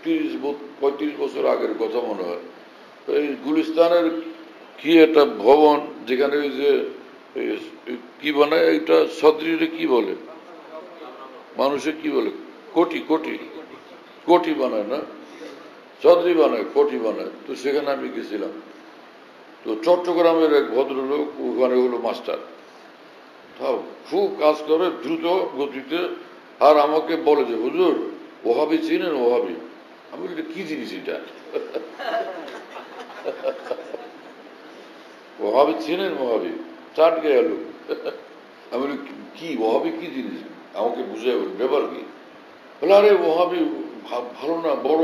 30-35 বছর আগের কথা মনে হয়। এই গুলিস্তানের কি একটা ভবন, যেখানে ওই যে কি বানায়, এটা সদরিরে কি বলে, মানুষে কি বলে, কোটি কোটি কোটি বানায় না, সদরি বানায়, কোটি বানায়। তো সেখানে আমি গেছিলাম। তো চট্টগ্রামের এক ভদ্রলোক ওখানে হলো মাস্টার, তাও খুব কাজ করে দ্রুত গতিতে। আর আমাকে বলে যে হুজুর ওহাবি চিনেন, ওহাবি। আমি বলি কি জিনিস এটা? ওহাবি চিনেন? ওহাবি চাট গেল। আমি বলি কি ওহাবি, কি জিনিস আমাকে বুঝে বলি, ব্যাপার কি? বলে আরে ওহাবি ভালো না, বড়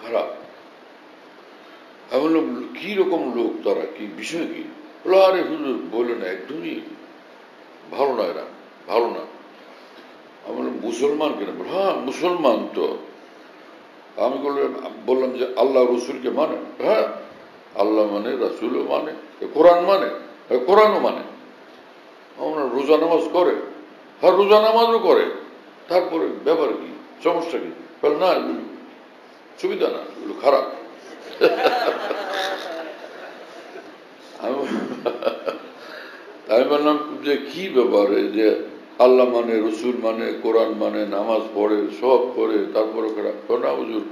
খারাপ। আমি বললাম কি রকম লোক তারা, কি বিষয় কি? বলে আরে হুজুর বলে না, একদমই ভালো না, এরা ভালো না। আমি বললাম মুসলমান কেন? হ্যাঁ মুসলমান তো। আমি বললাম যে আল্লাহ রসুলকে মানে? হ্যাঁ আল্লাহ মানে, রাসুলও মানে, কোরআন মানে, কোরআনও মানে। আমরা রোজা নামাজ করে, হ্যাঁ রোজা নামাজও করে। তারপরে ব্যাপার কি, সমস্যা কি? বলে না এগুলো সুবিধা না, এগুলো খারাপ। আমি বললাম যে কি ব্যাপারে, যে আল্লাহ মানে, রসুল মানে, কোরআন মানে, নামাজ পড়ে, সব করে, তারপরে খারাপ? না হুজুর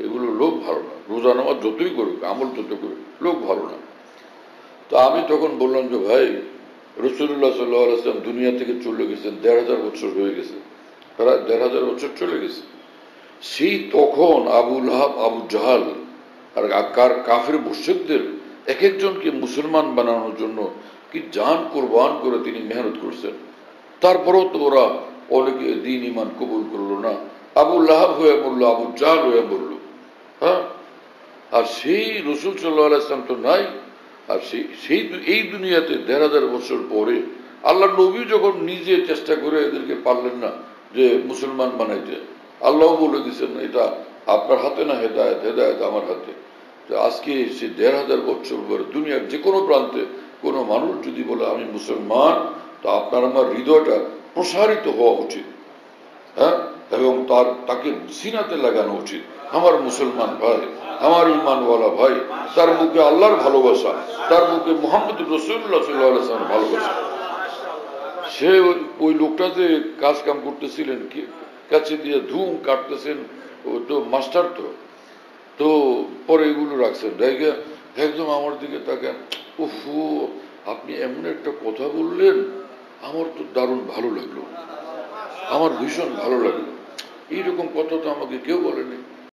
এগুলো লোক ভালো না, রোজা নামাজ যতই করুক, আমল যত করুক, লোক ভালো না। তো আমি তখন বললাম যে ভাই রসুল্লাহ সাল্লাম দুনিয়া থেকে চলে গেছেন, ১,৫০০ বছর হয়ে গেছে, প্রায় ১,৫০০ বছর চলে গেছে। সেই তখন আবু লাহাব, আবু জাহাল আর কাফের মুশরিকদের এক একজনকে মুসলমান বানানোর জন্য কি জান কোরবান করে তিনি মেহনত করছেন। তারপরেও তো ওরা অনেকে দিন ইমান কবুল করলো না। আবু লাহাব হয়ে বললো, আবু জাহাল হয়ে বললো। হ্যাঁ, আর সেই রসুল সাল্লাহ ইসলাম তো নাই। আর সেই এই দুনিয়াতে ১,৫০০ বছর পরে আল্লাহ নবী যখন নিজে চেষ্টা করে এদেরকে পারলেন না যে মুসলমান বানাইতে, আল্লাহ বলে দিচ্ছেন এটা আপনার হাতে না, হেদায়ত, হেদায়ত আমার হাতে। তো আজকে সে ১,৫০০ বছর পরে দুনিয়ার যে কোনো প্রান্তে কোনো মানুষ যদি বলে আমি মুসলমান, তো আপনার আমার হৃদয়টা প্রসারিত হওয়া উচিত। হ্যাঁ, এবং তাকে সিনাতে লাগানো উচিত, আমার মুসলমান ভাই, আমার ইমানওয়ালা ভাই, তার মুখে আল্লাহর ভালোবাসা, তার মুখে মোহাম্মদ রসুল্লাহ সাল্লামের ভালোবাসা। সে ওই লোকটাতে কাজ কাম করতেছিলেন, কাছে দিয়ে ধুম কাটতেছেন, ও তো মাস্টার। তো পরে এগুলো রাখছেন, দেখে একদম আমার দিকে তাকান, ওহো আপনি এমন একটা কথা বললেন, আমার তো দারুণ ভালো লাগলো, আমার ভীষণ ভালো লাগলো। এইরকম কথা তো আমাকে কেউ বলেনি।